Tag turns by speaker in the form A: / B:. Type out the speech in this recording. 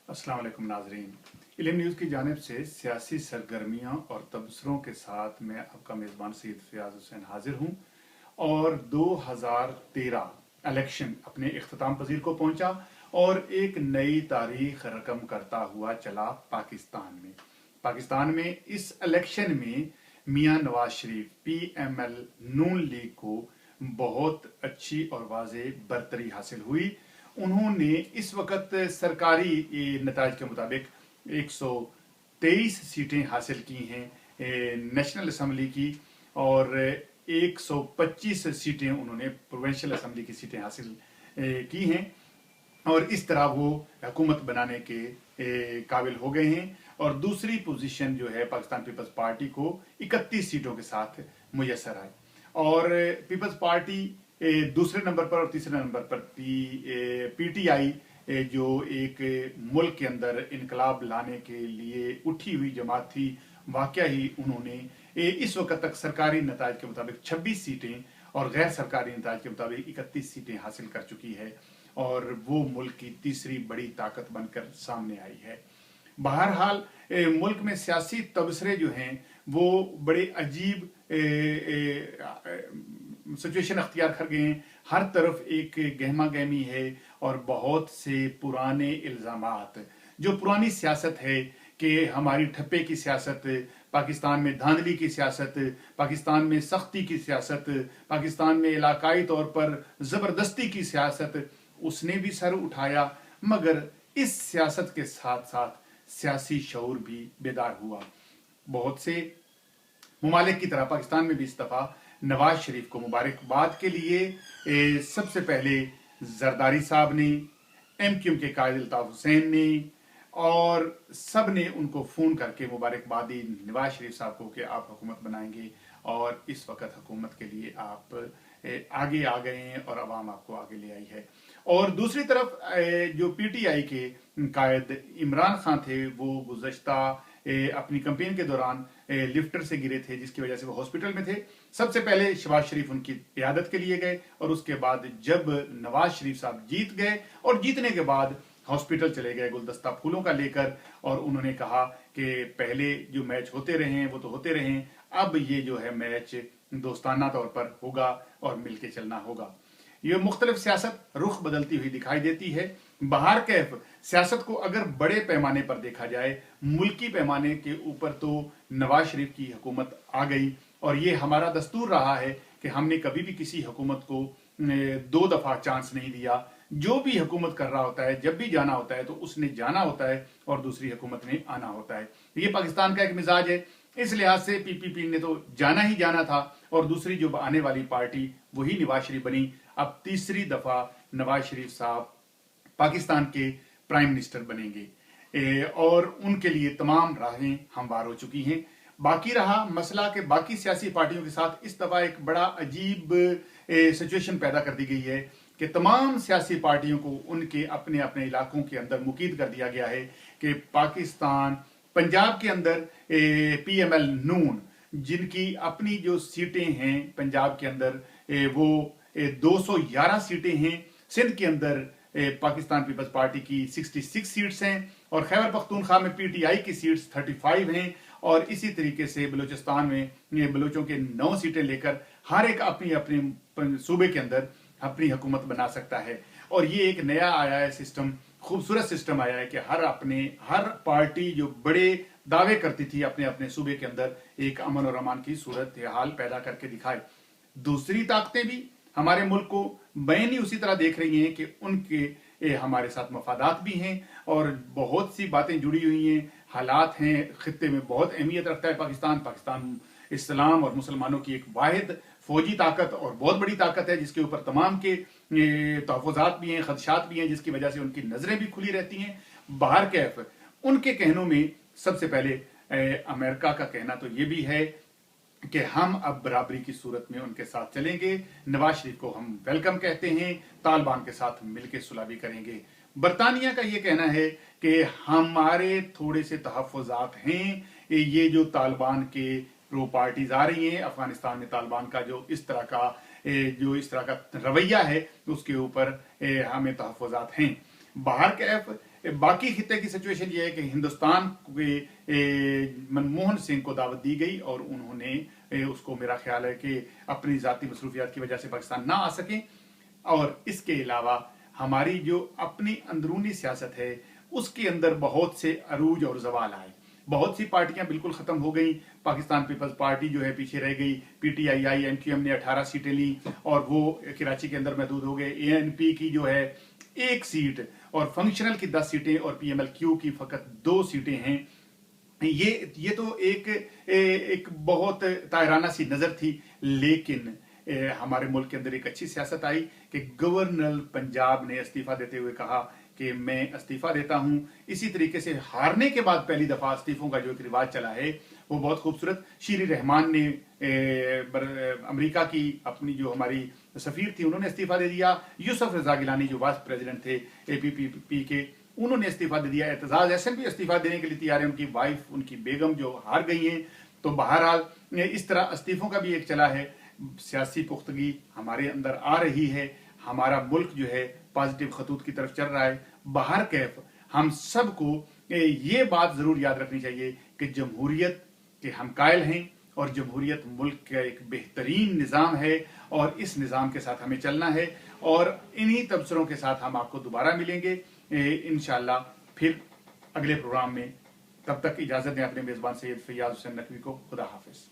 A: अस्सलाम वालेकुम नाजरीन। इल्म न्यूज़ की जानिब से सियासी सरगर्मियाँ और तबसरों के साथ मैं आपका मेज़बान सैयद फ़याज़ हुसैन हाजिर हूँ। और 2013 इलेक्शन अपने इख्तिताम पजीर को पहुंचा और एक नई तारीख रकम करता हुआ चला पाकिस्तान में इस इलेक्शन में मियां नवाज शरीफ PML नून लीग को बहुत अच्छी और वाज़ेह बरतरी हासिल हुई। उन्होंने इस वक्त सरकारी नताज के मुताबिक 123 सीटें हासिल की हैं नेशनल असम्बली की, और 125 सीटें उन्होंने प्रोविंशियल असम्बली की सीटें हासिल की हैं, और इस तरह वो हुकूमत बनाने के काबिल हो गए हैं। और दूसरी पोजीशन जो है पाकिस्तान पीपल्स पार्टी को 31 सीटों के साथ मुयसर आई। और पीपल्स पार्टी दूसरे नंबर पर और तीसरे नंबर पर PTI जो एक मुल्क के अंदर इनकलाब लाने के लिए उठी हुई जमात थी, वाकया ही उन्होंने इस वक्त तक सरकारी नताज के मुताबिक 26 सीटें और गैर सरकारी नताज के मुताबिक 31 सीटें हासिल कर चुकी है, और वो मुल्क की तीसरी बड़ी ताकत बनकर सामने आई है। बहरहाल मुल्क में सियासी तबसरे जो हैं वो बड़े अजीब सिचुएशन अख्तियार कर गए हैं। हर तरफ एक गहमा गहमी है और बहुत से पुराने इल्जामात, जो पुरानी सियासत है कि हमारी ठप्पे की सियासत, पाकिस्तान में धांधली की सियासत, पाकिस्तान में सख्ती की सियासत, पाकिस्तान में इलाकाई तौर पर ज़बरदस्ती की सियासत, उसने भी सर उठाया। मगर इस सियासत के साथ साथ सियासी शऊर भी बेदार हुआ। बहुत से मुमालिक की तरह पाकिस्तान में भी इस दफ़ा नवाज शरीफ को मुबारकबाद के लिए सबसे पहले जरदारी साहब ने, MQM के कायद अल्ताफ हुसैन ने, और सब ने उनको फ़ोन करके मुबारकबाद दी नवाज शरीफ साहब को कि आप हुकूमत बनाएंगे और इस वक्त हुकूमत के लिए आप आगे आ गए हैं और अवाम आपको आगे ले आई है। और दूसरी तरफ जो PTI के कायद इमरान खान थे, वो गुज़श्ता अपनी कैंपेन के दौरान लिफ्टर से गिरे थे, जिसकी वजह से वो हॉस्पिटल में थे। सबसे पहले शहबाज शरीफ उनकी क़ियादत के लिए गए, और उसके बाद जब नवाज शरीफ साहब जीत गए और जीतने के बाद हॉस्पिटल चले गए गुलदस्ता फूलों का लेकर, और उन्होंने कहा कि पहले जो मैच होते रहे हैं वो तो होते रहे, अब ये जो है मैच दोस्ताना तौर पर होगा और मिलके चलना होगा। ये मुख्तलिफ सियासत रुख बदलती हुई दिखाई देती है। बाहर कैफ सियासत को अगर बड़े पैमाने पर देखा जाए, मुल्की पैमाने के ऊपर तो नवाज शरीफ की हुकूमत आ गई, और ये हमारा दस्तूर रहा है कि हमने कभी भी किसी हुकूमत को 2 दफा चांस नहीं दिया। जो भी हुकूमत कर रहा होता है, जब भी जाना होता है तो उसने जाना होता है और दूसरी हुकूमत ने आना होता है। ये पाकिस्तान का एक मिजाज है। इस लिहाज से PPP ने तो जाना ही जाना था, और दूसरी जो आने वाली पार्टी वही नवाज शरीफ बनी। अब तीसरी दफा नवाज शरीफ साहब पाकिस्तान के प्राइम मिनिस्टर बनेंगे, और उनके लिए तमाम राहें हमवार हो चुकी हैं। बाकी रहा मसला कि बाकी सियासी पार्टियों के साथ इस दफा एक बड़ा अजीब सिचुएशन पैदा कर दी गई है कि तमाम सियासी पार्टियों को उनके अपने अपने इलाकों के अंदर मुकीद कर दिया गया है कि पाकिस्तान, पंजाब के अंदर PML नून, जिनकी अपनी जो सीटें हैं पंजाब के अंदर वो 211 सीटें हैं। सिंध के अंदर पाकिस्तान पीपल्स पार्टी की 66 सीट्स हैं, और खैबर पख्तूनख्वा में PTI की सीट्स 35 हैं, और इसी तरीके से बलूचिस्तान में बलूचों के 9 सीटें लेकर हर एक अपनी अपनी सूबे के अंदर अपनी हुकूमत बना सकता है। और ये एक नया आया है सिस्टम, खूबसूरत सिस्टम आया है कि हर पार्टी जो बड़े दावे करती थी अपने अपने सूबे के अंदर एक अमन और अमान की सूरत हाल पैदा करके दिखाए। दूसरी ताकतें भी हमारे मुल्क को बैनी उसी तरह देख रही हैं कि उनके हमारे साथ मफादात भी हैं, और बहुत सी बातें जुड़ी हुई हैं, हालात हैं। खित्ते में बहुत अहमियत रखता है पाकिस्तान इस्लाम और मुसलमानों की एक वाहिद फौजी ताकत और बहुत बड़ी ताकत है, जिसके ऊपर तमाम के तहफ़्फ़ुज़ात भी हैं, खदशात भी हैं, जिसकी वजह से उनकी नजरें भी खुली रहती हैं। बाहर कैफ उनके कहनों में सबसे पहले अमेरिका का कहना तो ये भी है कि हम अब बराबरी की सूरत में उनके साथ चलेंगे। नवाज शरीफ को हम वेलकम कहते हैं, तालिबान के साथ मिलकर सुलह भी करेंगे। बरतानिया का ये कहना है कि हमारे थोड़े से तहफ़्फ़ुज़ात हैं, ये जो तालिबान के प्रो पार्टीज आ रही हैं अफगानिस्तान में, तालिबान का जो इस तरह का रवैया है उसके ऊपर हमें तहफ़्फ़ुज़ात हैं। बाहर कैफ बाकी खिते की सिचुएशन ये है कि हिंदुस्तान के मनमोहन सिंह को दावत दी गई और उन्होंने उसको, मेरा ख्याल है कि अपनी जाती मसरूफियात की वजह से पाकिस्तान ना आ सके। और इसके अलावा हमारी जो अपनी अंदरूनी सियासत है उसके अंदर बहुत से अरूज और जवाल आए। बहुत सी पार्टियां बिल्कुल खत्म हो गई। पाकिस्तान पीपल्स पार्टी जो है पीछे रह गई। पीटीआई एमक्यूएम ने 18 सीटें ली और वो कराची के अंदर महदूद हो गए। एएनपी की जो है 1 सीट और फंक्शनल की 10 सीटें और पीएमएलक्यू की फकत 2 सीटें हैं। ये तो एक बहुत तायराना सी नजर थी, लेकिन हमारे मुल्क के अंदर एक अच्छी सियासत आई कि गवर्नर पंजाब ने इस्तीफा देते हुए कहा कि मैं इस्तीफा देता हूं। इसी तरीके से हारने के बाद पहली दफा इस्तीफों का जो एक रिवाज चला है वो बहुत खूबसूरत। शीरी रहमान ने अमेरिका की अपनी जो हमारी सफीर थी उन्होंने इस्तीफा दे दिया। यूसुफ रजा गिलानी जो वाइस प्रेसिडेंट थे एपीपी के, उन्होंने इस्तीफा दे दिया। एतजाज अहसन भी इस्तीफा देने के लिए तैयार है, उनकी वाइफ, उनकी बेगम जो हार गई हैं। तो बहरहाल इस तरह इस्तीफों का भी एक चला है। सियासी पुख्तगी हमारे अंदर आ रही है। हमारा मुल्क जो है पॉजिटिव खतूत की तरफ चल रहा है। बाहर कैफ हम सबको ये बात जरूर याद रखनी चाहिए कि जमहूरियत के हम कायल हैं और जमहूरियत मुल्क का एक बेहतरीन निज़ाम है और इस निज़ाम के साथ हमें चलना है। और इन्हीं तबसरों के साथ हम आपको दोबारा मिलेंगे इंशाअल्लाह फिर अगले प्रोग्राम में। तब तक इजाजत दें अपने मेजबान सैयद फैयाज हुसैन नकवी को। खुदा हाफिज।